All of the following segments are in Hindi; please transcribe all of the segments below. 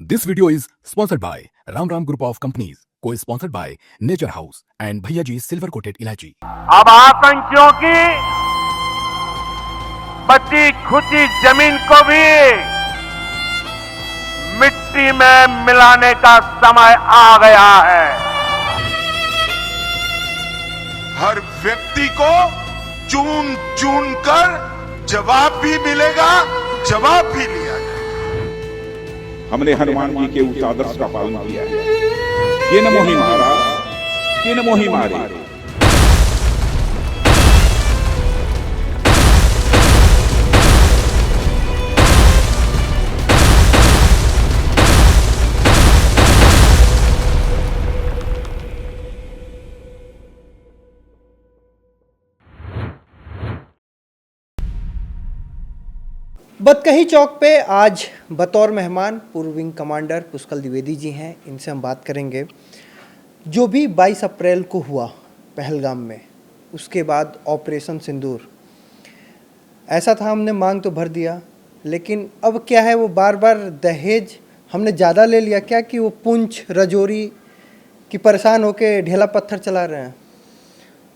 This video is sponsored by Ram Ram Group of Companies, co-sponsored by Nature House and Bhaiya Ji Silver Coated Ilaichi. अब आतंकियों की बची खुची जमीन को भी मिट्टी में मिलाने का समय आ गया है। हर व्यक्ति को चुन चुन कर जवाब भी मिलेगा, जवाब भी लिया जाएगा। हमने हनुमान जी के उस आदर्श का पालन किया है। ये न मोहि मारा, ये न मोहि मारे। बतकही चौक पे आज बतौर मेहमान पूर्व विंग कमांडर पुष्कल द्विवेदी जी हैं। इनसे हम बात करेंगे जो भी 22 अप्रैल को हुआ पहलगाम में, उसके बाद ऑपरेशन सिंदूर। ऐसा था, हमने मांग तो भर दिया, लेकिन अब क्या है, वो बार बार दहेज हमने ज़्यादा ले लिया क्या कि वो पुंछ राजौरी की परेशान होके ढेला पत्थर चला रहे हैं।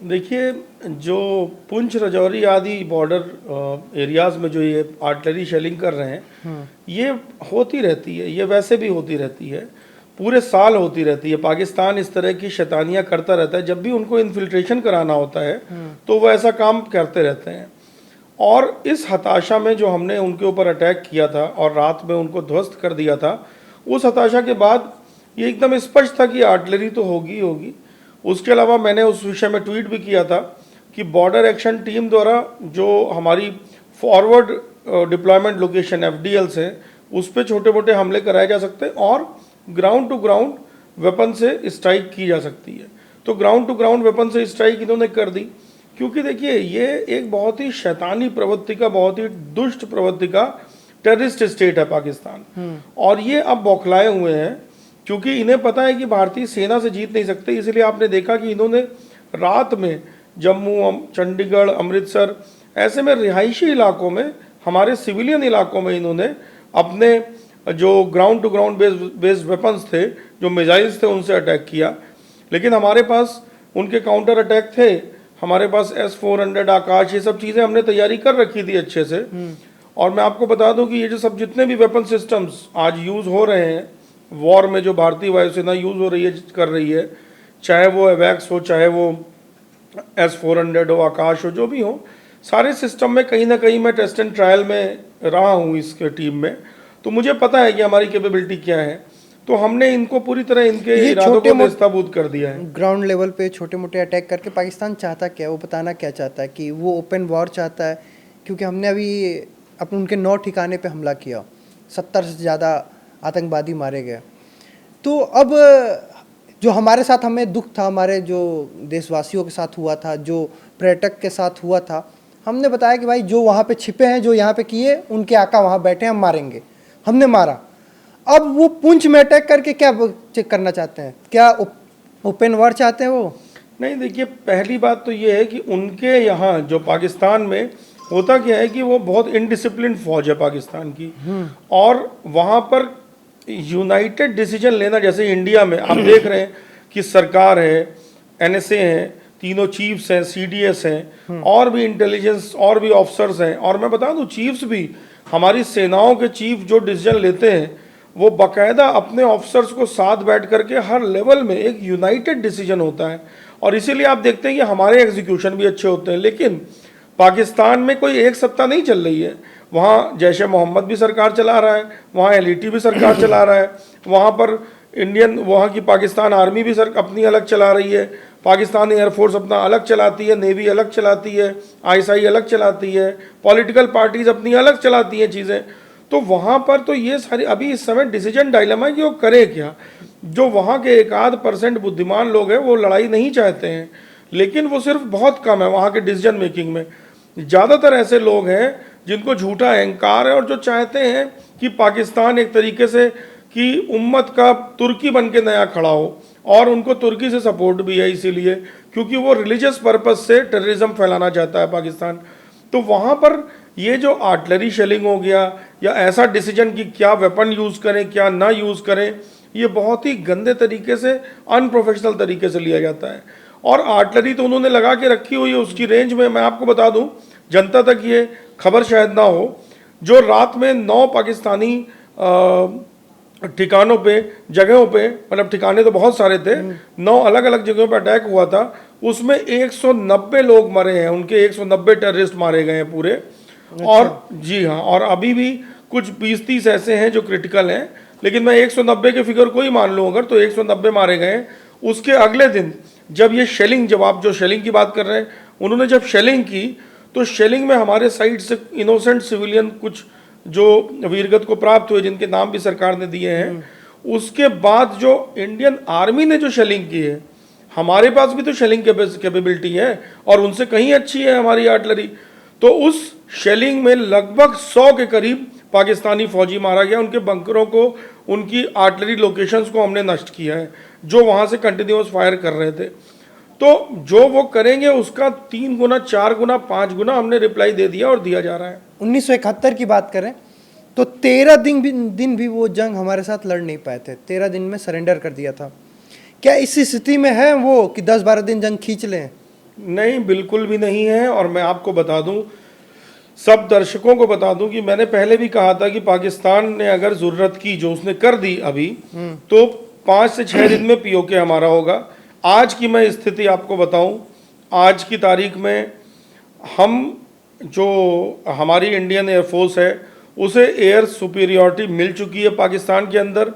देखिए, जो पुंछ राजौरी आदि बॉर्डर एरियाज़ में जो ये आर्टिलरी शेलिंग कर रहे हैं, ये होती रहती है, ये वैसे भी होती रहती है, पूरे साल होती रहती है। पाकिस्तान इस तरह की शैतानियाँ करता रहता है। जब भी उनको इन्फिल्ट्रेशन कराना होता है तो वो ऐसा काम करते रहते हैं। और इस हताशा में जो हमने उनके ऊपर अटैक किया था और रात में उनको ध्वस्त कर दिया था, उस हताशा के बाद ये एकदम स्पष्ट था कि आर्टिलरी तो होगी होगी। उसके अलावा मैंने उस विषय में ट्वीट भी किया था कि बॉर्डर एक्शन टीम द्वारा जो हमारी फॉरवर्ड डिप्लॉयमेंट लोकेशन FDLs हैं, उस पर छोटे मोटे हमले कराए जा सकते हैं और ग्राउंड टू ग्राउंड वेपन से स्ट्राइक की जा सकती है। तो ग्राउंड टू ग्राउंड वेपन से स्ट्राइक इन्होंने कर दी, क्योंकि देखिए ये एक बहुत ही शैतानी प्रवृत्ति का, बहुत ही दुष्ट प्रवृत्ति का टेररिस्ट स्टेट है पाकिस्तान। और ये अब बौखलाए हुए हैं, क्योंकि इन्हें पता है कि भारतीय सेना से जीत नहीं सकते। इसलिए आपने देखा कि इन्होंने रात में जम्मू, चंडीगढ़, अमृतसर, ऐसे में रिहायशी इलाकों में, हमारे सिविलियन इलाकों में इन्होंने अपने जो ground to ground based weapons थे, जो मिसाइल्स थे, उनसे अटैक किया। लेकिन हमारे पास उनके काउंटर अटैक थे, हमारे पास S-400 आकाश, ये सब चीज़ें हमने तैयारी कर रखी थी अच्छे से। और मैं आपको बता दूं कि ये जो सब जितने भी वेपन सिस्टम्स आज यूज़ हो रहे हैं वॉर में, जो भारतीय वायुसेना यूज़ हो रही है, कर रही है, चाहे वो एवैक्स हो, चाहे वो S-400 हो, आकाश हो, जो भी हो, सारे सिस्टम में कहीं ना कहीं मैं टेस्ट एंड ट्रायल में रहा हूँ इसके टीम में। तो मुझे पता है कि हमारी कैपेबिलिटी क्या है। तो हमने इनको पूरी तरह इनके इरादों को नेस्तनाबूद कर दिया है। ग्राउंड लेवल पे छोटे मोटे अटैक करके पाकिस्तान चाहता क्या, वो बताना क्या चाहता है कि वो ओपन वॉर चाहता है? क्योंकि हमने अभी अपने उनके 9 ठिकाने पे हमला किया, 70 से ज़्यादा आतंकवादी मारे गए। तो अब जो हमारे साथ हमें दुख था, हमारे जो देशवासियों के साथ हुआ था, जो पर्यटक के साथ हुआ था, हमने बताया कि भाई जो वहाँ पे छिपे हैं, जो यहाँ पे किए, उनके आका वहाँ बैठे हैं, हम मारेंगे। हमने मारा। अब वो पुंछ में अटैक करके क्या चेक करना चाहते हैं? क्या ओपन वॉर चाहते हैं वो? नहीं, देखिए, पहली बात तो ये है कि उनके यहाँ जो पाकिस्तान में होता क्या है कि वो बहुत इनडिसिप्लिन फौज है पाकिस्तान की। और वहाँ पर यूनाइटेड डिसीजन लेना, जैसे इंडिया में आप देख रहे हैं कि सरकार है, NSA है, तीनों चीफ्स हैं, CDS हैं, और भी इंटेलिजेंस और भी ऑफिसर्स हैं। और मैं बता दूं, चीफ्स भी, हमारी सेनाओं के चीफ जो डिसीजन लेते हैं, वो बाकायदा अपने ऑफिसर्स को साथ बैठ करके हर लेवल में एक यूनाइटेड डिसीजन होता है। और इसीलिए आप देखते हैं कि हमारे एग्जीक्यूशन भी अच्छे होते हैं। लेकिन पाकिस्तान में कोई एक सत्ता नहीं चल रही है। वहाँ जैश-ए मोहम्मद भी सरकार चला रहा है, वहाँ LET भी सरकार चला रहा है, वहाँ पर वहाँ की पाकिस्तान आर्मी भी अपनी अलग चला रही है, पाकिस्तान एयरफोर्स अपना अलग चलाती है, नेवी अलग चलाती है, ISI अलग चलाती है, पॉलिटिकल पार्टीज अपनी अलग चलाती हैं चीज़ें। तो वहाँ पर तो ये सारी अभी इस समय डिसीजन डायलेमा है कि वो करे क्या। जो वहाँ के 1-8% बुद्धिमान लोग हैं, वो लड़ाई नहीं चाहते हैं, लेकिन वो सिर्फ बहुत कम है वहाँ के डिसीजन मेकिंग में। ज़्यादातर ऐसे लोग हैं जिनको झूठा अहंकार है और जो चाहते हैं कि पाकिस्तान एक तरीके से कि उम्मत का तुर्की बन के नया खड़ा हो। और उनको तुर्की से सपोर्ट भी है, इसीलिए क्योंकि वो रिलीजियस पर्पस से टेररिज्म फैलाना चाहता है पाकिस्तान। तो वहाँ पर ये जो आर्टिलरी शेलिंग हो गया या ऐसा डिसीजन कि क्या वेपन यूज़ करें क्या ना यूज़ करें, ये बहुत ही गंदे तरीके से, अनप्रोफेशनल तरीके से लिया जाता है। और आर्टिलरी तो उन्होंने लगा के रखी हुई है उसकी रेंज में। मैं आपको बता दूं, जनता तक ये खबर शायद ना हो, जो रात में 9 पाकिस्तानी ठिकानों पे, जगहों पे, मतलब ठिकाने तो बहुत सारे थे, 9 अलग अलग जगहों पे अटैक हुआ था। उसमें 190 लोग मरे हैं, उनके 190 टेररिस्ट मारे गए हैं पूरे। और जी हाँ, और अभी भी कुछ 20-30 ऐसे हैं जो क्रिटिकल हैं, लेकिन मैं 190 के फिगर को ही मान लूँ अगर, तो 190 मारे गए हैं। उसके अगले दिन जब ये शेलिंग, जब आप जो शेलिंग की बात कर रहे हैं, उन्होंने जब शेलिंग की तो शेलिंग में हमारे साइड से इनोसेंट सिविलियन कुछ जो वीरगति को प्राप्त हुए, जिनके नाम भी सरकार ने दिए हैं, उसके बाद जो इंडियन आर्मी ने जो शेलिंग की है, हमारे पास भी तो शेलिंग कैपेबिलिटी है और उनसे कहीं अच्छी है हमारी आर्टिलरी। तो उस शेलिंग में लगभग 100 के करीब पाकिस्तानी फौजी मारा गया, उनके बंकरों को, उनकी आर्टिलरी लोकेशंस को हमने नष्ट किया है, जो वहाँ से कंटिन्यूस फायर कर रहे थे। तो जो वो करेंगे उसका 3 गुना, 4 गुना, 5 गुना हमने रिप्लाई दे दिया और दिया जा रहा है। 1971 की बात करें तो 13 दिन भी वो जंग हमारे साथ लड़ नहीं पाए थे, 13 दिन में सरेंडर कर दिया था। क्या इस स्थिति में है वो कि 10-12 दिन जंग खींच लें? नहीं, बिल्कुल भी नहीं है। और मैं आपको बता दूं, सब दर्शकों को बता दूं कि मैंने पहले भी कहा था कि पाकिस्तान ने अगर ज़रूरत की, जो उसने कर दी अभी, तो 5 से 6 दिन में पीओके हमारा होगा। आज की मैं स्थिति आपको बताऊं, आज की तारीख में हम, जो हमारी इंडियन एयरफोर्स है, उसे एयर सुपीरियॉरिटी मिल चुकी है पाकिस्तान के अंदर।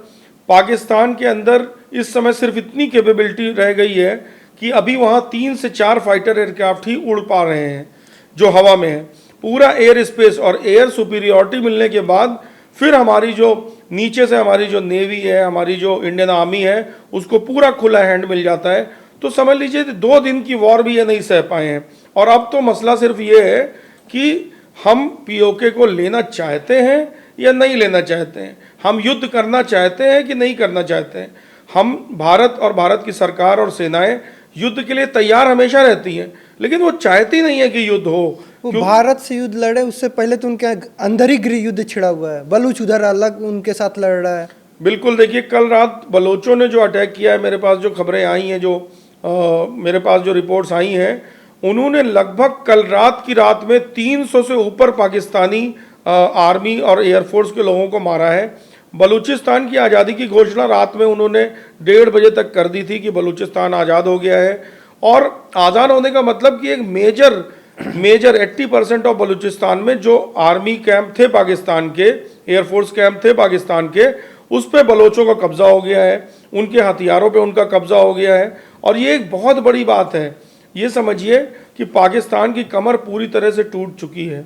पाकिस्तान के अंदर इस समय सिर्फ इतनी कैपेबिलिटी रह गई है कि अभी वहाँ 3 से 4 फाइटर एयरक्राफ्ट ही उड़ पा रहे हैं जो हवा में है। पूरा एयर स्पेस और एयर सुपीरियॉरिटी मिलने के बाद फिर हमारी जो नीचे से हमारी जो नेवी है, हमारी जो इंडियन आर्मी है, उसको पूरा खुला हैंड मिल जाता है। तो समझ लीजिए 2 दिन की वॉर भी ये नहीं सह पाए हैं। और अब तो मसला सिर्फ ये है कि हम पीओके को लेना चाहते हैं या नहीं लेना चाहते हैं, हम युद्ध करना चाहते हैं कि नहीं करना चाहते हैं। हम, भारत और भारत की सरकार और सेनाएं युद्ध के लिए तैयार हमेशा रहती हैं, लेकिन वो चाहती नहीं है कि युद्ध हो। वो भारत से युद्ध लड़े उससे पहले तो उनके अंदर ही गृह युद्ध छिड़ा हुआ है, बलूच उधर अलग उनके साथ लड़ रहा है। बिल्कुल, देखिए कल रात बलोचों ने जो अटैक किया है, मेरे पास जो खबरें आई हैं, जो मेरे पास जो रिपोर्ट्स आई हैं, उन्होंने लगभग कल रात की रात में 300 से ऊपर पाकिस्तानी आर्मी और एयरफोर्स के लोगों को मारा है। बलूचिस्तान की आज़ादी की घोषणा रात में उन्होंने 1:30 बजे तक कर दी थी कि बलूचिस्तान आज़ाद हो गया है। और आज़ाद होने का मतलब कि एक मेजर 80% ऑफ बलूचिस्तान में जो आर्मी कैंप थे पाकिस्तान के, एयरफोर्स कैंप थे पाकिस्तान के, उस पर बलोचों का कब्जा हो गया है, उनके हथियारों पे उनका कब्जा हो गया है। और ये एक बहुत बड़ी बात है। ये समझिए कि पाकिस्तान की कमर पूरी तरह से टूट चुकी है।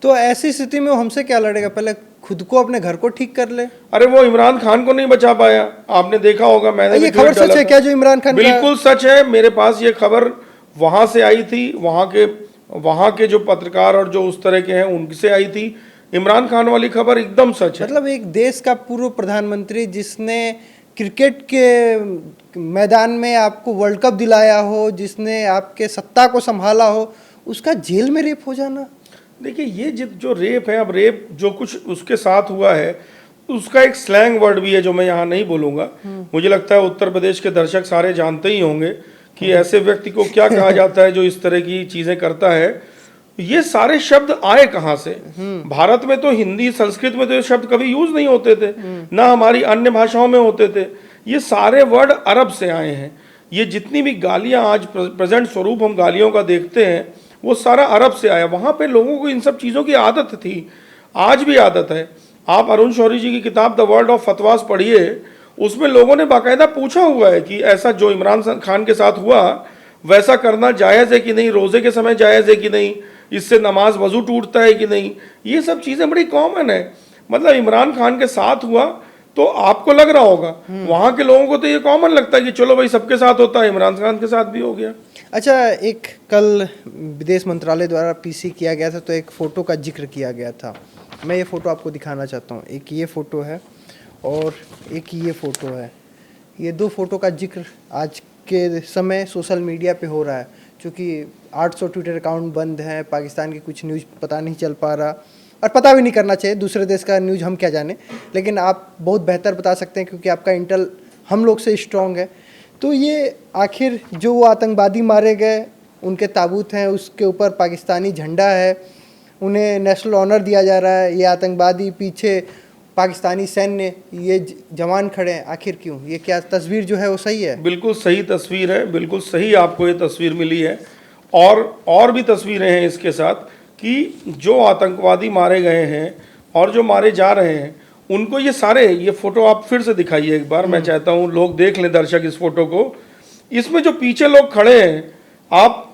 तो ऐसी स्थिति में वो हमसे क्या लड़ेगा? पहले खुद को, अपने घर को ठीक कर ले। अरे वो इमरान खान को नहीं बचा पाया, आपने देखा होगा। मैंने ये खबर सच है क्या जो इमरान खान? बिल्कुल सच है, मेरे पास ये खबर वहां से आई थी, वहां के जो पत्रकार और जो उस तरह के हैं उनसे आई थी। इमरान खान वाली खबर एकदम सच है। मतलब एक देश का पूर्व प्रधानमंत्री जिसने क्रिकेट के मैदान में आपको वर्ल्ड कप दिलाया हो, जिसने आपके सत्ता को संभाला हो, उसका जेल में रेप हो जाना। देखिए ये जो रेप है, अब रेप जो कुछ उसके साथ हुआ है, उसका एक स्लैंग वर्ड भी है जो मैं यहाँ नहीं बोलूँगा। मुझे लगता है उत्तर प्रदेश के दर्शक सारे जानते ही होंगे कि ऐसे व्यक्ति को क्या कहा जाता है जो इस तरह की चीज़ें करता है। ये सारे शब्द आए कहाँ से? भारत में तो हिंदी, संस्कृत में तो ये शब्द कभी यूज नहीं होते थे, ना हमारी अन्य भाषाओं में होते थे। ये सारे वर्ड अरब से आए हैं। ये जितनी भी गालियाँ आज प्रेजेंट स्वरूप हम गालियों का देखते हैं, वो सारा अरब से आया। वहाँ पे लोगों को इन सब चीज़ों की आदत थी, आज भी आदत है। आप अरुण शौरी जी की किताब द वर्ल्ड ऑफ फतवास पढ़िए, उसमें लोगों ने बाकायदा पूछा हुआ है कि ऐसा जो इमरान खान के साथ हुआ वैसा करना जायज़ है कि नहीं, रोज़े के समय जायज़ है कि नहीं, इससे नमाज वजू टूटता है कि नहीं। ये सब चीज़ें बड़ी कॉमन है। मतलब इमरान खान के साथ हुआ तो आपको लग रहा होगा, वहाँ के लोगों को तो ये कॉमन लगता है कि चलो भाई सबके साथ होता है, इमरान खान के साथ भी हो गया। अच्छा, एक कल विदेश मंत्रालय द्वारा पीसी किया गया था तो एक फ़ोटो का जिक्र किया गया था। मैं ये फ़ोटो आपको दिखाना चाहता हूँ। एक ये फ़ोटो है और एक ये फ़ोटो है। ये 2 फ़ोटो का जिक्र आज के समय सोशल मीडिया पे हो रहा है। चूँकि 800 ट्विटर अकाउंट बंद हैं, पाकिस्तान की कुछ न्यूज़ पता नहीं चल पा रहा, और पता भी नहीं करना चाहिए, दूसरे देश का न्यूज़ हम क्या जाने, लेकिन आप बहुत बेहतर बता सकते हैं क्योंकि आपका इंटेल हम लोग से स्ट्रॉन्ग है। तो ये आखिर जो वो आतंकवादी मारे गए, उनके ताबूत हैं, उसके ऊपर पाकिस्तानी झंडा है, उन्हें नेशनल ऑनर दिया जा रहा है, ये आतंकवादी पीछे पाकिस्तानी सैन्य, ये जवान खड़े हैं, आखिर क्यों? ये क्या तस्वीर जो है वो सही है? बिल्कुल सही तस्वीर है, बिल्कुल सही आपको ये तस्वीर मिली है। और भी तस्वीरें हैं इसके साथ कि जो आतंकवादी मारे गए हैं और जो मारे जा रहे हैं उनको ये फ़ोटो आप फिर से दिखाइए एक बार, मैं चाहता हूँ लोग देख लें, दर्शक, इस फोटो को। इसमें जो पीछे लोग खड़े हैं,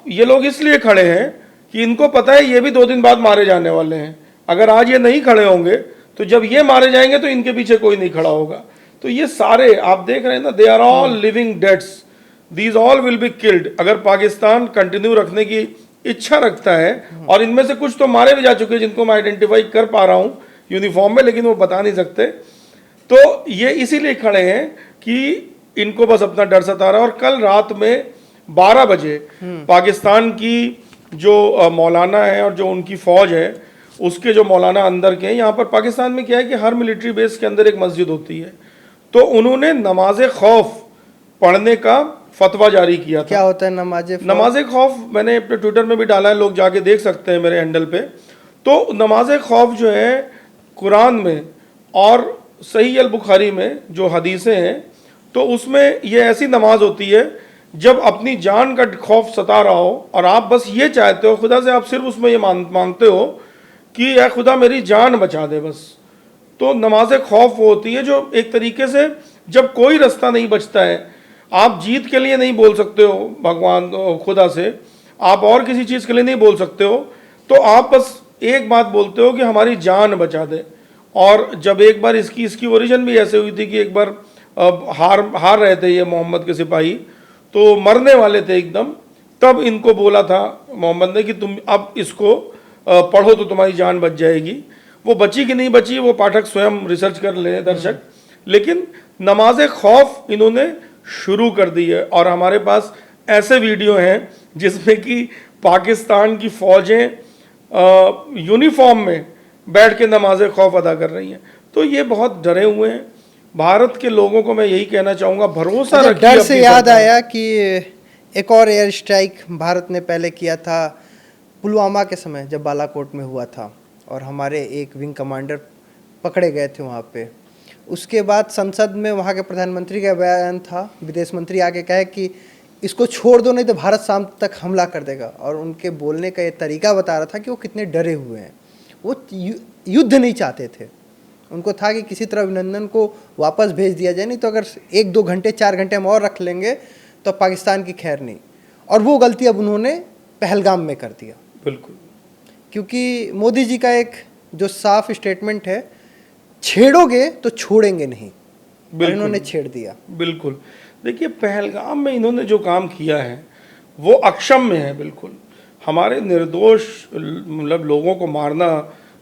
ये लोग इसलिए खड़े हैं कि इनको पता है ये भी 2 दिन बाद मारे जाने वाले हैं। अगर आज ये नहीं खड़े होंगे तो जब ये मारे जाएंगे तो इनके पीछे कोई नहीं खड़ा होगा। तो ये सारे आप देख रहे हैं ना, they are all living deads, these all will be killed. अगर पाकिस्तान कंटिन्यू रखने की इच्छा रखता है, और इनमें से कुछ तो मारे भी जा चुके हैं जिनको मैं आइडेंटिफाई कर पा रहा हूँ यूनिफॉर्म में, लेकिन वो बता नहीं सकते, तो ये इसीलिए खड़े हैं कि इनको बस अपना डर सता रहा है। और कल रात में 12 बजे पाकिस्तान की जो मौलाना है और जो उनकी फौज है, उसके जो मौलाना अंदर के हैं, यहाँ पर पाकिस्तान में क्या है कि हर मिलिट्री बेस के अंदर एक मस्जिद होती है, तो उन्होंने नमाज खौफ पढ़ने का फतवा जारी किया था। क्या होता है नमाज खौफ? मैंने अपने ट्विटर में भी डाला है, लोग जाके देख सकते हैं मेरे हैंडल पे। तो नमाज खौफ जो है कुरान में और सही अल बुखारी में जो हदीसें हैं, तो उसमें ये ऐसी नमाज होती है जब अपनी जान का खौफ सता रहा हो और आप बस ये चाहते हो, खुदा से आप सिर्फ उसमें ये मांगते हो कि या खुदा मेरी जान बचा दे बस। तो नमाज खौफ वो होती है जो एक तरीके से जब कोई रास्ता नहीं बचता है, आप जीत के लिए नहीं बोल सकते हो भगवान खुदा से, आप और किसी चीज़ के लिए नहीं बोल सकते हो, तो आप बस एक बात बोलते हो कि हमारी जान बचा दे। और जब एक बार इसकी ओरिजिन भी ऐसे हुई थी कि एक बार हार रहे थे ये मोहम्मद के सिपाही, तो मरने वाले थे एकदम, तब इनको बोला था मोहम्मद ने कि तुम अब इसको पढ़ो तो तुम्हारी जान बच जाएगी। वो बची कि नहीं बची वो पाठक स्वयं रिसर्च कर लें, दर्शक, लेकिन नमाज खौफ इन्होंने शुरू कर दी है। और हमारे पास ऐसे वीडियो हैं जिसमें कि पाकिस्तान की फौजें यूनिफॉर्म में बैठ के नमाज खौफ अदा कर रही हैं। तो ये बहुत डरे हुए हैं। भारत के लोगों को मैं यही कहना चाहूँगा, भरोसा रखिए। डर से याद आया कि एक और एयर स्ट्राइक भारत ने पहले किया था पुलवामा के समय, जब बालाकोट में हुआ था, और हमारे एक विंग कमांडर पकड़े गए थे वहाँ पे। उसके बाद संसद में वहाँ के प्रधानमंत्री का बयान था, विदेश मंत्री आके कहे कि इसको छोड़ दो नहीं तो भारत शाम तक हमला कर देगा। और उनके बोलने का ये तरीका बता रहा था कि वो कितने डरे हुए हैं। वो युद्ध नहीं चाहते थे, उनको था कि किसी तरह अभिनंदन को वापस भेज दिया जाए, नहीं तो अगर 1-2 घंटे 4 घंटे हम और रख लेंगे तो पाकिस्तान की खैर नहीं। और वो गलती अब उन्होंने पहलगाम में कर दिया। बिल्कुल, क्योंकि मोदी जी का एक जो साफ स्टेटमेंट है, छेड़ोगे तो छोड़ेंगे नहीं, और इन्होंने छेड़ दिया। बिल्कुल, देखिए पहलगाम में इन्होंने जो काम किया है वो अक्षम्य है। बिल्कुल, हमारे निर्दोष मतलब लोगों को मारना,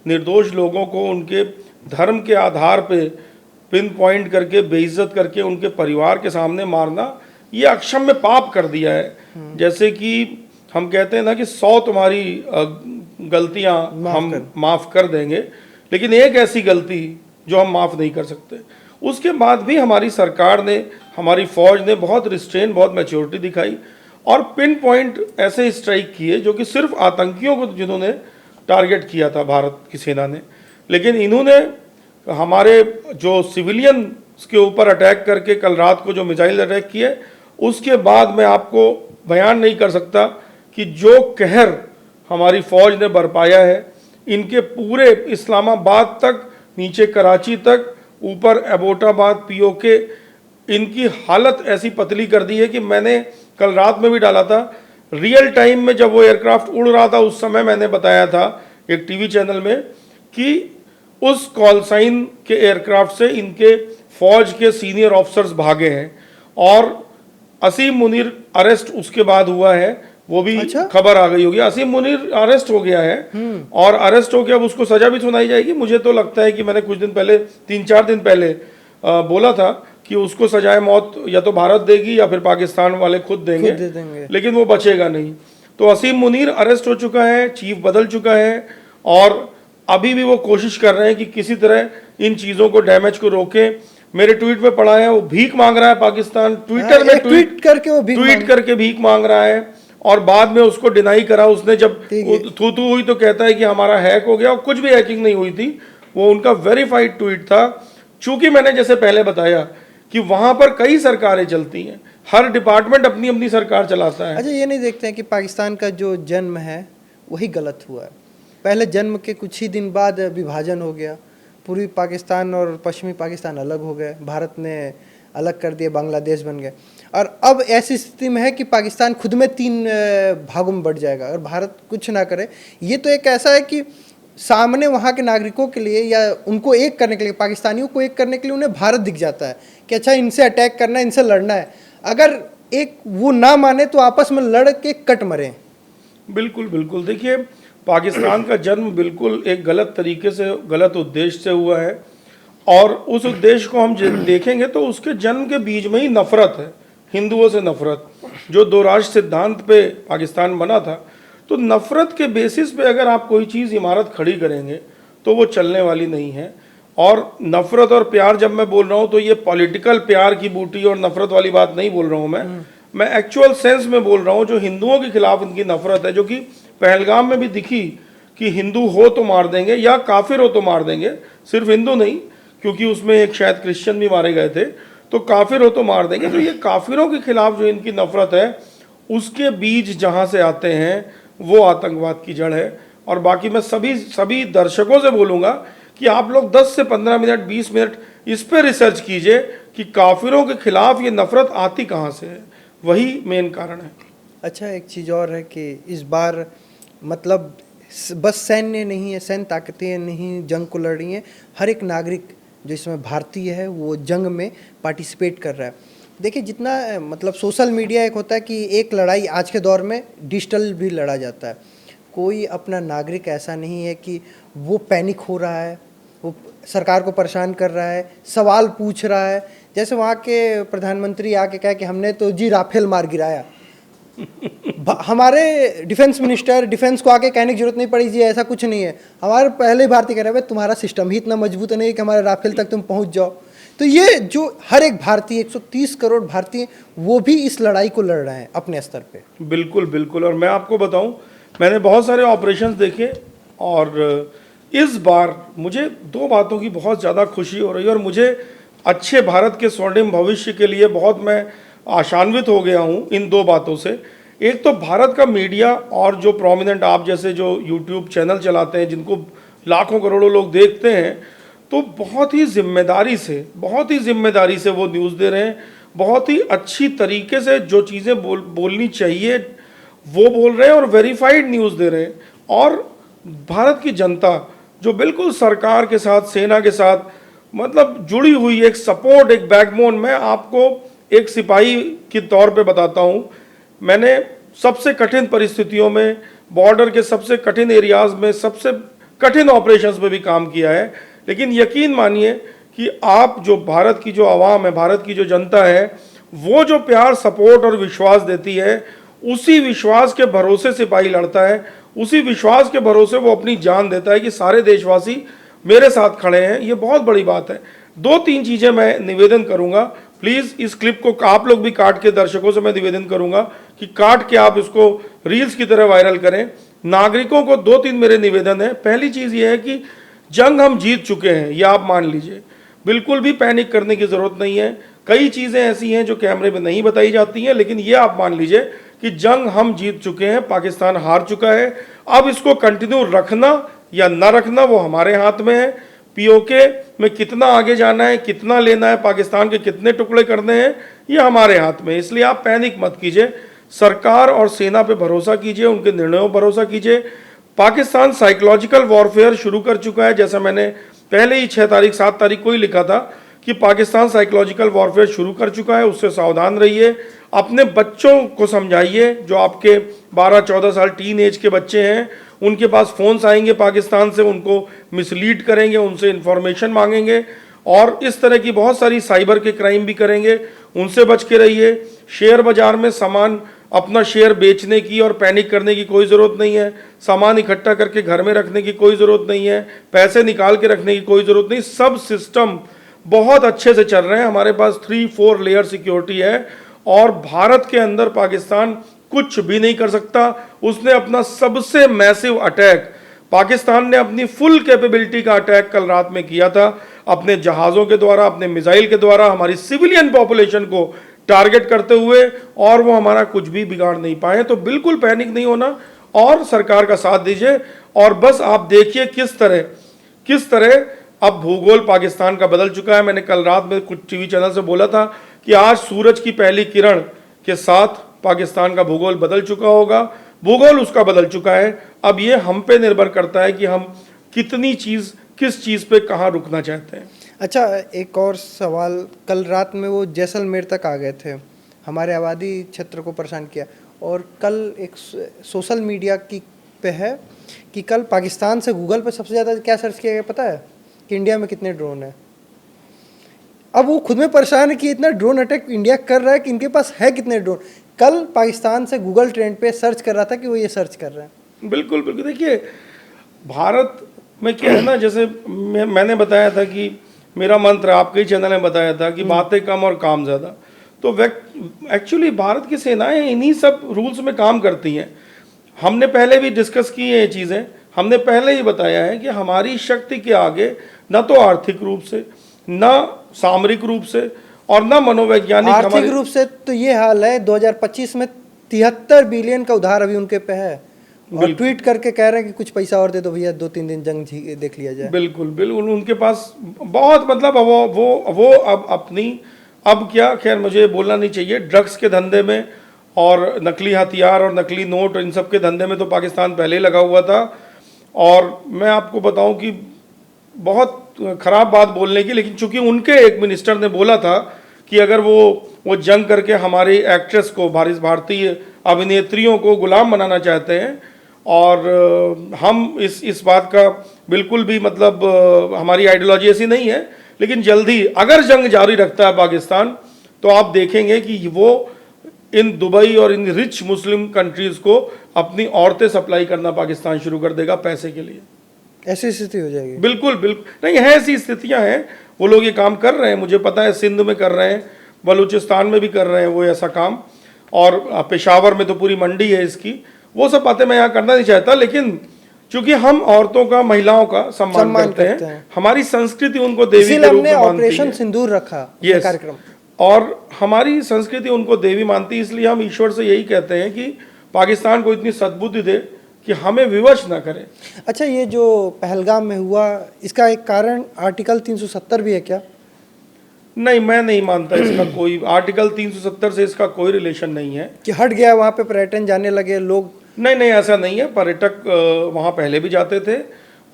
निर्दोष लोगों को उनके धर्म के आधार पे पिन पॉइंट करके बेइज्जत करके उनके परिवार के सामने मारना, ये अक्षम्य पाप कर दिया है। जैसे कि हम कहते हैं ना कि 100 तुम्हारी गलतियां हम माफ़ कर देंगे, लेकिन एक ऐसी गलती जो हम माफ़ नहीं कर सकते। उसके बाद भी हमारी सरकार ने, हमारी फौज ने बहुत रिस्ट्रेन, बहुत मैच्योरिटी दिखाई और पिन पॉइंट ऐसे स्ट्राइक किए जो कि सिर्फ आतंकियों को जिन्होंने टारगेट किया था भारत की सेना ने, लेकिन इन्होंने हमारे जो सिविलियन के ऊपर अटैक करके कल रात को जो मिसाइल अटैक किए, उसके बाद मैं आपको बयान नहीं कर सकता कि जो कहर हमारी फौज ने बरपाया है, इनके पूरे इस्लामाबाद तक, नीचे कराची तक, ऊपर एबोटाबाद, पीओके, इनकी हालत ऐसी पतली कर दी है कि मैंने कल रात में भी डाला था। रियल टाइम में जब वो एयरक्राफ्ट उड़ रहा था उस समय मैंने बताया था एक टीवी चैनल में कि उस कॉल साइन के एयरक्राफ्ट से इनके फौज के सीनियर ऑफिसर्स भागे हैं और असीम मुनीर अरेस्ट उसके बाद हुआ है, वो भी खबर आ गई होगी। असीम मुनीर अरेस्ट हो गया है और अरेस्ट हो गया, अब उसको सजा भी सुनाई जाएगी। मुझे तो लगता है कि मैंने कुछ दिन पहले, 3-4 दिन पहले बोला था कि उसको सजाए मौत या तो भारत देगी या फिर पाकिस्तान वाले खुद देंगे, लेकिन वो बचेगा नहीं। तो असीम मुनीर अरेस्ट हो चुका है, चीफ बदल चुका है और अभी भी वो कोशिश कर रहे हैं कि किसी तरह इन चीज़ों को डैमेज को रोके। मेरे ट्वीट में पढ़ा है वो भीख मांग रहा है पाकिस्तान, ट्विटर में ट्वीट करके वो ट्वीट करके भीख मांग रहा है और बाद में उसको डिनाई करा उसने, जब थू थू हुई तो कहता है कि हमारा हैक हो गया, और कुछ भी हैकिंग नहीं हुई थी, वो उनका वेरीफाइड ट्वीट था। चूंकि मैंने जैसे पहले बताया कि वहां पर कई सरकारें चलती हैं, हर डिपार्टमेंट अपनी अपनी सरकार चलाता है। अच्छा, ये नहीं देखते हैं कि पाकिस्तान का जो जन्म है वही गलत हुआ है। पहले जन्म के कुछ ही दिन बाद विभाजन हो गया, पूर्वी पाकिस्तान और पश्चिमी पाकिस्तान अलग हो गए, भारत ने अलग कर दिया, बांग्लादेश बन गए, और अब ऐसी स्थिति में है कि पाकिस्तान खुद में 3 भागों में बढ़ जाएगा अगर भारत कुछ ना करे। ये तो एक ऐसा है कि सामने वहाँ के नागरिकों के लिए या उनको एक करने के लिए, पाकिस्तानियों को एक करने के लिए उन्हें भारत दिख जाता है कि अच्छा इनसे अटैक करना है, इनसे लड़ना है। अगर एक वो ना माने तो आपस में लड़ के कट मरें। बिल्कुल बिल्कुल, देखिए पाकिस्तान का जन्म बिल्कुल एक गलत तरीके से, गलत उद्देश्य से हुआ है, और उस उद्देश्य को हम देखेंगे तो उसके जन्म के बीच में ही नफरत है, हिंदुओं से नफरत। जो 2 राष्ट्र सिद्धांत पे पाकिस्तान बना था, तो नफरत के बेसिस पे अगर आप कोई चीज़ इमारत खड़ी करेंगे तो वो चलने वाली नहीं है। और नफरत और प्यार जब मैं बोल रहा हूँ तो ये पॉलिटिकल प्यार की बूटी और नफरत वाली बात नहीं बोल रहा हूँ मैं एक्चुअल सेंस में बोल रहा हूँ। जो हिंदुओं के खिलाफ इनकी नफरत है, जो कि पहलगाम में भी दिखी कि हिंदू हो तो मार देंगे या काफिर हो तो मार देंगे, सिर्फ हिंदू नहीं, क्योंकि उसमें एक शायद क्रिश्चियन भी मारे गए थे, तो काफिर हो तो मार देंगे। तो ये काफिरों के खिलाफ जो इनकी नफरत है, उसके बीज जहाँ से आते हैं वो आतंकवाद की जड़ है। और बाकी मैं सभी दर्शकों से बोलूँगा कि आप लोग 10 से 15 मिनट 20 मिनट इस पर रिसर्च कीजिए कि काफिरों के खिलाफ ये नफरत आती कहाँ से है, वही मेन कारण है। अच्छा, एक चीज़ और है कि इस बार मतलब बस सैन्य नहीं है, सैन्य ताकतें नहीं जंग को लड़ रही हैं, हर एक नागरिक जो इसमें भारतीय है वो जंग में पार्टिसिपेट कर रहा है। देखिए, जितना मतलब सोशल मीडिया एक होता है कि एक लड़ाई आज के दौर में डिजिटल भी लड़ा जाता है। कोई अपना नागरिक ऐसा नहीं है कि वो पैनिक हो रहा है, वो सरकार को परेशान कर रहा है, सवाल पूछ रहा है। जैसे वहाँ के प्रधानमंत्री आके कहा कि हमने तो जी राफेल मार गिराया। हमारे डिफेंस मिनिस्टर डिफेंस को आके कहने की जरूरत नहीं पड़ी जी ऐसा कुछ नहीं है। हमारे पहले भारतीय कह रहे हैं तुम्हारा सिस्टम ही इतना मजबूत नहीं कि हमारे राफेल तक तुम पहुंच जाओ। तो ये जो हर एक भारतीय 130 करोड़ भारतीय वो भी इस लड़ाई को लड़ रहे हैं अपने स्तर पे। बिल्कुल बिल्कुल, और मैं आपको बताऊं, मैंने बहुत सारे ऑपरेशंस देखे और इस बार मुझे 2 बातों की बहुत ज़्यादा खुशी हो रही है और मुझे अच्छे भारत के स्वर्णिम भविष्य के लिए बहुत मैं आशान्वित हो गया हूँ इन 2 बातों से। एक तो भारत का मीडिया और जो प्रोमिनेंट आप जैसे जो यूट्यूब चैनल चलाते हैं जिनको लाखों करोड़ों लोग देखते हैं, तो बहुत ही जिम्मेदारी से वो न्यूज़ दे रहे हैं, बहुत ही अच्छी तरीके से जो चीज़ें बोलनी चाहिए वो बोल रहे हैं और वेरीफाइड न्यूज़ दे रहे हैं। और भारत की जनता जो बिल्कुल सरकार के साथ, सेना के साथ मतलब जुड़ी हुई, एक सपोर्ट, एक बैकबोन। मैं आपको एक सिपाही के तौर पे बताता हूँ, मैंने सबसे कठिन परिस्थितियों में, बॉर्डर के सबसे कठिन एरियाज में, सबसे कठिन ऑपरेशंस में भी काम किया है। लेकिन यकीन मानिए कि आप जो भारत की जो आवाम है, भारत की जो जनता है, वो जो प्यार, सपोर्ट और विश्वास देती है, उसी विश्वास के भरोसे सिपाही लड़ता है, उसी विश्वास के भरोसे वो अपनी जान देता है कि सारे देशवासी मेरे साथ खड़े हैं। ये बहुत बड़ी बात है। 2-3 चीज़ें मैं निवेदन करूंगा, प्लीज़ इस क्लिप को आप लोग भी काट के, दर्शकों से मैं निवेदन करूंगा कि काट के आप इसको रील्स की तरह वायरल करें। नागरिकों को 2-3 मेरे निवेदन है। पहली चीज़ ये है कि जंग हम जीत चुके हैं, ये आप मान लीजिए, बिल्कुल भी पैनिक करने की ज़रूरत नहीं है। कई चीज़ें ऐसी हैं जो कैमरे में नहीं बताई जाती हैं, लेकिन ये आप मान लीजिए कि जंग हम जीत चुके हैं, पाकिस्तान हार चुका है। अब इसको कंटिन्यू रखना या न रखना वो हमारे हाथ में है। पीओके में कितना आगे जाना है, कितना लेना है, पाकिस्तान के कितने टुकड़े करने हैं, ये हमारे हाथ में है। इसलिए आप पैनिक मत कीजिए, सरकार और सेना पे भरोसा कीजिए, उनके निर्णयों पर भरोसा कीजिए। पाकिस्तान साइकोलॉजिकल वॉरफेयर शुरू कर चुका है, जैसा मैंने पहले ही 6 तारीख 7 तारीख को ही लिखा था कि पाकिस्तान साइकोलॉजिकल वॉरफेयर शुरू कर चुका है। उससे सावधान रहिए, अपने बच्चों को समझाइए, जो आपके 12-14 साल टीन एज के बच्चे हैं, उनके पास फ़ोन्स आएंगे पाकिस्तान से, उनको मिसलीड करेंगे, उनसे इंफॉर्मेशन मांगेंगे और इस तरह की बहुत सारी साइबर के क्राइम भी करेंगे, उनसे बच के रहिए। शेयर बाजार में सामान अपना शेयर बेचने की और पैनिक करने की कोई ज़रूरत नहीं है। सामान इकट्ठा करके घर में रखने की कोई ज़रूरत नहीं है, पैसे निकाल के रखने की कोई ज़रूरत नहीं। सब सिस्टम बहुत अच्छे से चल रहे हैं। हमारे पास 3-4 लेयर सिक्योरिटी है और भारत के अंदर पाकिस्तान कुछ भी नहीं कर सकता। उसने अपना सबसे मैसिव अटैक, पाकिस्तान ने अपनी फुल कैपेबिलिटी का अटैक कल रात में किया था, अपने जहाज़ों के द्वारा, अपने मिसाइल के द्वारा, हमारी सिविलियन पॉपुलेशन को टारगेट करते हुए, और वो हमारा कुछ भी बिगाड़ नहीं पाए। तो बिल्कुल पैनिक नहीं होना और सरकार का साथ दीजिए। और बस आप देखिए किस तरह अब भूगोल पाकिस्तान का बदल चुका है। मैंने कल रात में कुछ टीवी चैनल से बोला था कि आज सूरज की पहली किरण के साथ पाकिस्तान का भूगोल बदल चुका होगा। भूगोल उसका बदल चुका है। अब ये हम पे निर्भर करता है कि हम किस चीज़ पे कहाँ रुकना चाहते हैं। अच्छा, एक और सवाल, कल रात में वो जैसलमेर तक आ गए थे, हमारे आबादी क्षेत्र को परेशान किया, और कल एक सोशल मीडिया की पे है कि कल पाकिस्तान से गूगल पे सबसे ज़्यादा क्या सर्च किया गया पता है? कि इंडिया में कितने ड्रोन हैं। अब वो खुद में परेशान है कि इतना ड्रोन अटैक इंडिया कर रहा है कि इनके पास है कितने ड्रोन। कल पाकिस्तान से गूगल ट्रेंड पे सर्च कर रहा था कि वो ये सर्च कर रहे हैं। बिल्कुल बिल्कुल। देखिए, भारत में क्या है ना, जैसे मैंने बताया था कि मेरा मंत्र, आपके ही चैनल ने बताया था कि बातें कम और काम ज़्यादा। तो एक्चुअली भारत की सेनाएं इन्हीं सब रूल्स में काम करती हैं। हमने पहले भी डिस्कस की है ये चीज़ें। हमने पहले ही बताया है कि हमारी शक्ति के आगे न तो आर्थिक रूप से, न सामरिक रूप से, और न मनोवैज्ञानिक। आर्थिक रूप से तो ये हाल है, 2025 में 73 बिलियन का उधार अभी उनके पे है, और ट्वीट करके कह रहे हैं कि कुछ पैसा और दे दो भैया, 2-3 दिन जंग देख लिया जाए। बिल्कुल बिल्कुल। उनके पास बहुत, मतलब वो अब अपनी, अब क्या, खैर मुझे बोलना नहीं चाहिए, ड्रग्स के धंधे में और नकली हथियार और नकली नोट, इन सब के धंधे में तो पाकिस्तान पहले ही लगा हुआ था। और मैं आपको बताऊं कि बहुत ख़राब बात बोलने की, लेकिन चूंकि उनके एक मिनिस्टर ने बोला था कि अगर वो जंग करके हमारी एक्ट्रेस को, भारतीय अभिनेत्रियों को गुलाम बनाना चाहते हैं, और हम इस बात का बिल्कुल भी, मतलब हमारी आइडियोलॉजी ऐसी नहीं है, लेकिन जल्दी अगर जंग जारी रखता है पाकिस्तान, तो आप देखेंगे कि वो इन दुबई और इन रिच मुस्लिम कंट्रीज़ को अपनी औरतें सप्लाई करना पाकिस्तान शुरू कर देगा पैसे के लिए। ऐसी स्थिति हो जाएगी। बिल्कुल बिल्कुल। नहीं है, ऐसी स्थितियां हैं, वो लोग ये काम कर रहे हैं। मुझे पता है सिंध में कर रहे हैं, बलूचिस्तान में भी कर रहे हैं वो ऐसा काम, और पेशावर में तो पूरी मंडी है इसकी। वो सब बातें मैं यहाँ करना नहीं चाहता, लेकिन चूंकि हम औरतों का, महिलाओं का सम्मान करते हैं, हमारी संस्कृति उनको देवी के रूप में मानती है। ऑपरेशन सिंदूर रखा ये कार्यक्रम, और हमारी संस्कृति उनको देवी मानती है। इसलिए हम ईश्वर से यही कहते हैं कि पाकिस्तान को इतनी सद्बुद्धि दे कि हमें विवश ना करें। अच्छा, ये जो पहलगाम में हुआ, इसका एक कारण आर्टिकल 370 भी है क्या? नहीं, मैं नहीं मानता इसका कोई आर्टिकल 370 से इसका कोई रिलेशन नहीं है कि हट गया, वहाँ पे पर्यटन जाने लगे लोग। नहीं, ऐसा नहीं है। पर्यटक वहाँ पहले भी जाते थे,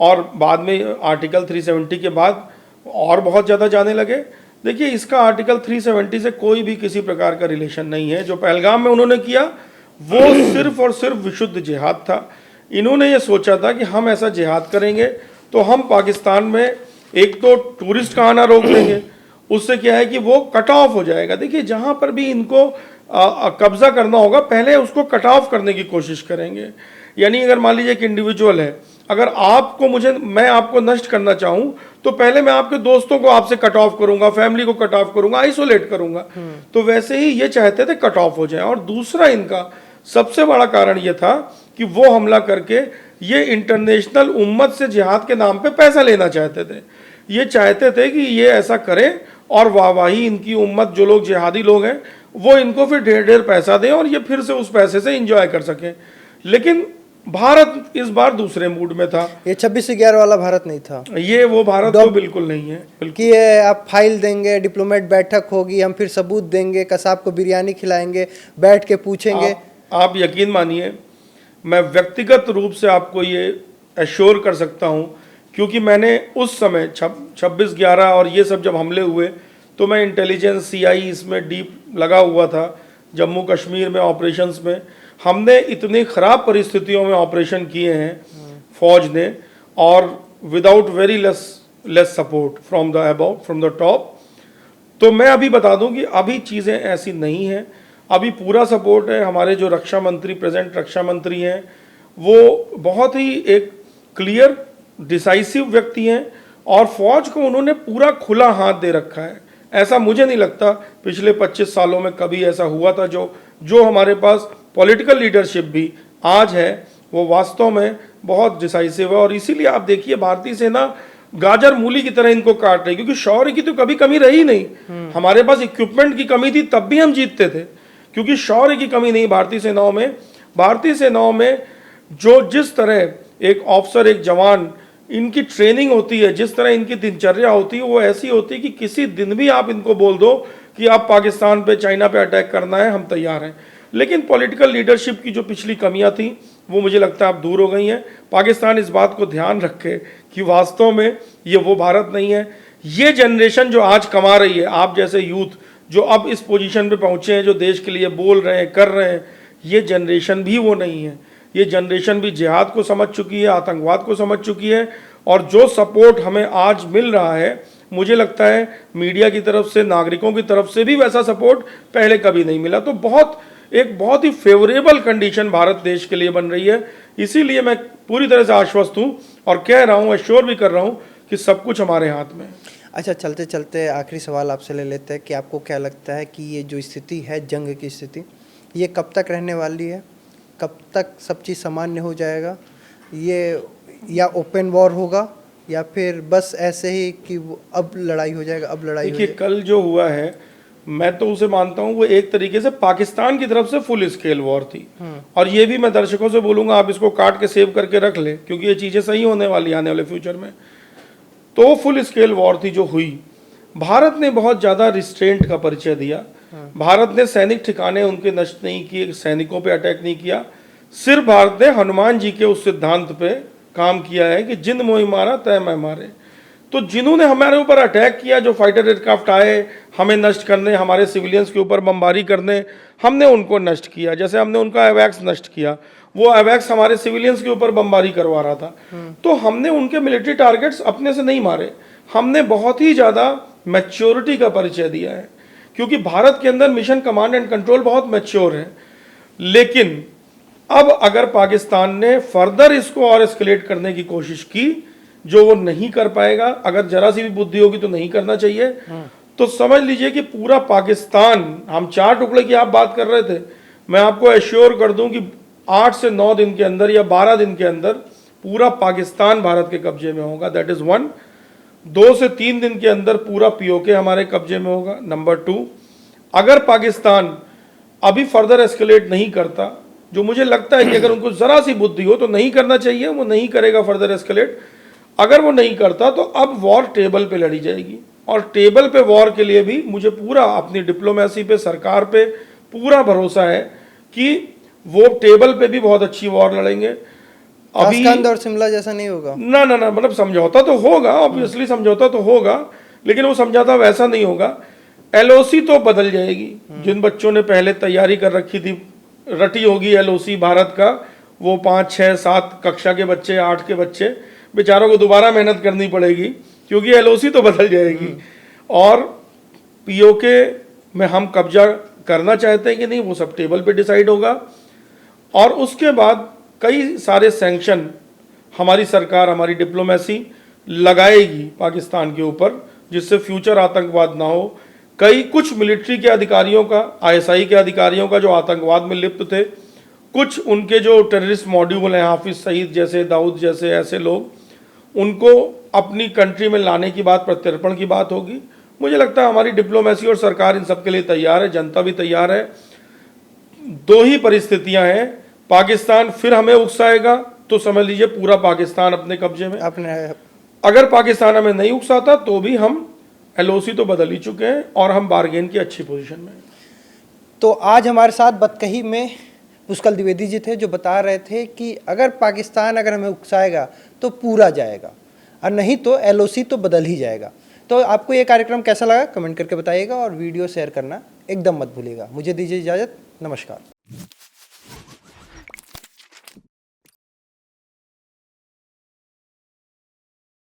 और बाद में आर्टिकल 370 के बाद और बहुत ज़्यादा जाने लगे। देखिए, इसका आर्टिकल 370 से कोई भी किसी प्रकार का रिलेशन नहीं है। जो पहलगाम में उन्होंने किया वो सिर्फ और सिर्फ विशुद्ध जिहाद था। इन्होंने ये सोचा था कि हम ऐसा जिहाद करेंगे तो हम पाकिस्तान में एक तो टूरिस्ट का आना रोक देंगे, उससे क्या है कि वो कट ऑफ हो जाएगा। देखिए, जहाँ पर भी इनको कब्जा करना होगा, पहले उसको कट ऑफ करने की कोशिश करेंगे। यानी अगर मान लीजिए एक इंडिविजुअल है, अगर मैं आपको नष्ट करना चाहूं, तो पहले मैं आपके दोस्तों को आपसे कट ऑफ करूंगा, फैमिली को कट ऑफ करूंगा, आइसोलेट करूंगा। तो वैसे ही ये चाहते थे कट ऑफ हो जाए। और दूसरा इनका सबसे बड़ा कारण ये था कि वो हमला करके ये इंटरनेशनल उम्मत से जिहाद के नाम पे पैसा लेना चाहते थे। ये चाहते थे कि ये ऐसा करें और वाहवाही इनकी उम्मत, जो लोग जिहादी लोग हैं, वो इनको फिर ढेर पैसा दें और ये फिर से उस पैसे से एंजॉय कर सकें। लेकिन भारत इस बार दूसरे मूड में था। ये 26 से 11 वाला भारत नहीं था, ये वो भारत तो बिल्कुल नहीं है। कि आप फाइल देंगे, डिप्लोमेट बैठक होगी, हम फिर सबूत देंगे, कसाब को बिरयानी खिलाएंगे, बैठ के पूछेंगे। आप यकीन मानिए, मैं व्यक्तिगत रूप से आपको ये एश्योर कर सकता हूँ, क्योंकि मैंने उस समय 26/11 और ये सब जब हमले हुए, तो मैं इंटेलिजेंस, CI इसमें डीप लगा हुआ था। जम्मू कश्मीर में ऑपरेशंस में हमने इतनी ख़राब परिस्थितियों में ऑपरेशन किए हैं फौज ने, और without very less less support from the above, from the top. तो मैं अभी बता दूं कि अभी चीज़ें ऐसी नहीं हैं, अभी पूरा सपोर्ट है। हमारे जो रक्षा मंत्री, प्रेजेंट रक्षा मंत्री हैं, वो बहुत ही एक क्लियर डिसाइसिव व्यक्ति हैं और फौज को उन्होंने पूरा खुला हाथ दे रखा है। ऐसा मुझे नहीं लगता पिछले 25 सालों में कभी ऐसा हुआ था। जो हमारे पास पॉलिटिकल लीडरशिप भी आज है वो वास्तव में बहुत डिसाइसिव है। और इसीलिए आप देखिए भारतीय सेना गाजर मूली की तरह इनको काट रही, क्योंकि शौर्य की तो कभी कमी रही नहीं। हमारे पास इक्विपमेंट की कमी थी तब भी हम जीतते थे, क्योंकि शौर्य की कमी नहीं भारतीय सेनाओं में। भारतीय सेनाओं में जो जिस तरह एक ऑफिसर, एक जवान, इनकी ट्रेनिंग होती है, जिस तरह इनकी दिनचर्या होती है, वो ऐसी होती है कि किसी दिन भी आप इनको बोल दो कि आप पाकिस्तान पे, चाइना पे अटैक करना है, हम तैयार हैं। लेकिन पॉलिटिकल लीडरशिप की जो पिछली कमियां थी वो मुझे लगता है अब दूर हो गई हैं। पाकिस्तान इस बात को ध्यान रखे कि वास्तव में ये वो भारत नहीं है। ये जनरेशन जो आज कमा रही है, आप जैसे यूथ जो अब इस पोजीशन पे पहुंचे हैं, जो देश के लिए बोल रहे हैं, कर रहे हैं, ये जनरेशन भी वो नहीं है। ये जनरेशन भी जिहाद को समझ चुकी है, आतंकवाद को समझ चुकी है। और जो सपोर्ट हमें आज मिल रहा है, मुझे लगता है मीडिया की तरफ से, नागरिकों की तरफ से भी वैसा सपोर्ट पहले कभी नहीं मिला। तो बहुत ही फेवरेबल कंडीशन भारत देश के लिए बन रही है। इसीलिए मैं पूरी तरह से आश्वस्त हूँ और कह रहा हूँ, एश्योर भी कर रहा हूँ कि सब कुछ हमारे हाथ में है। अच्छा, चलते चलते आखिरी सवाल आपसे ले लेते हैं कि आपको क्या लगता है कि ये जो स्थिति है, जंग की स्थिति, ये कब तक रहने वाली है? कब तक सब चीज़ सामान्य हो जाएगा? ये या ओपन वॉर होगा या फिर बस ऐसे ही कि अब लड़ाई हो जाएगा, अब लड़ाई हो देखिए, कल जो हुआ है, मैं तो उसे मानता हूँ वो एक तरीके से पाकिस्तान की तरफ से फुल स्केल वॉर थी। और ये भी मैं दर्शकों से बोलूँगा, आप इसको काट के सेव करके रख ले, क्योंकि ये चीज़ें सही होने वाली आने वाले फ्यूचर में। तो फुल स्केल वॉर थी जो हुई। भारत ने बहुत ज़्यादा रिस्ट्रेंट का परिचय दिया। भारत ने सैनिक ठिकाने उनके नष्ट नहीं किए, सैनिकों पे अटैक नहीं किया। सिर्फ भारत ने हनुमान जी के उस सिद्धांत पे काम किया है कि जिन मोहि मारा तय मैं मारे। तो जिन्होंने हमारे ऊपर अटैक किया, जो फाइटर एयरक्राफ्ट आए हमें नष्ट करने, हमारे सिविलियंस के ऊपर बमबारी करने, हमने उनको नष्ट किया। जैसे हमने उनका एवैक्स नष्ट किया, वो एवैक्स हमारे सिविलियंस के ऊपर बमबारी करवा रहा था। तो हमने उनके मिलिट्री टारगेट्स अपने से नहीं मारे, हमने बहुत ही ज़्यादा मैच्योरिटी का परिचय दिया है, क्योंकि भारत के अंदर मिशन कमांड एंड कंट्रोल बहुत मैच्योर है। लेकिन अब अगर पाकिस्तान ने फर्दर इसको और एस्केलेट करने की कोशिश की, जो वो नहीं कर पाएगा, अगर जरा सी भी बुद्धि होगी तो नहीं करना चाहिए, तो समझ लीजिए कि पूरा पाकिस्तान, हम 4 टुकड़े की आप बात कर रहे थे, मैं आपको एश्योर कर दूं कि 8 से 9 दिन के अंदर या 12 दिन के अंदर पूरा पाकिस्तान भारत के कब्जे में होगा। That is 1। 2 से 3 दिन के अंदर पूरा पीओके हमारे कब्जे में होगा। नंबर 2, अगर पाकिस्तान अभी फर्दर एस्केलेट नहीं करता, जो मुझे लगता है कि अगर उनको जरा सी बुद्धि हो तो नहीं करना चाहिए, वो नहीं करेगा फर्दर एस्केलेट। अगर वो नहीं करता तो अब वॉर टेबल पे लड़ी जाएगी। और टेबल पे वॉर के लिए भी मुझे पूरा अपनी डिप्लोमेसी पे, सरकार पे पूरा भरोसा है कि वो टेबल पे भी बहुत अच्छी वॉर लड़ेंगे। अभी और शिमला जैसा नहीं होगा ना, मतलब समझौता तो होगा, ऑब्वियसली समझौता तो होगा, लेकिन वो समझौता वैसा नहीं होगा। एलओसी तो बदल जाएगी। जिन बच्चों ने पहले तैयारी कर रखी थी, रटी होगी एलओसी भारत का, वो 5, 6, 7 कक्षा के बच्चे, 8 के बच्चे, बेचारों को दोबारा मेहनत करनी पड़ेगी, क्योंकि एलओसी तो बदल जाएगी। और पीओके में हम कब्जा करना चाहते हैं कि नहीं, वो सब टेबल पे डिसाइड होगा। और उसके बाद कई सारे सैंक्शन हमारी सरकार, हमारी डिप्लोमेसी लगाएगी पाकिस्तान के ऊपर, जिससे फ्यूचर आतंकवाद ना हो। कुछ मिलिट्री के अधिकारियों का, आईएसआई के अधिकारियों का जो आतंकवाद में लिप्त थे, कुछ उनके जो टेररिस्ट मॉड्यूल हैं, हाफिज सईद जैसे, दाऊद जैसे, ऐसे लोग, उनको अपनी कंट्री में लाने की बात, प्रत्यर्पण की बात होगी। मुझे लगता है हमारी डिप्लोमेसी और सरकार इन सब के लिए तैयार है, जनता भी तैयार है। 2 ही परिस्थितियां हैं, पाकिस्तान फिर हमें उकसाएगा तो समझ लीजिए पूरा पाकिस्तान अपने कब्जे में। अगर पाकिस्तान हमें नहीं उकसाता तो भी हम एलओसी तो बदल ही चुके हैं और हम बार्गेन की अच्छी पोजीशन में हैं। तो आज हमारे साथ बतकही में पुष्कल द्विवेदी जी थे, जो बता रहे थे कि अगर पाकिस्तान अगर हमें उकसाएगा तो पूरा जाएगा, और नहीं तो एलओसी तो बदल ही जाएगा। तो आपको ये कार्यक्रम कैसा लगा कमेंट करके बताइएगा, और वीडियो शेयर करना एकदम मत भूलिएगा। मुझे दीजिए इजाज़त, नमस्कार।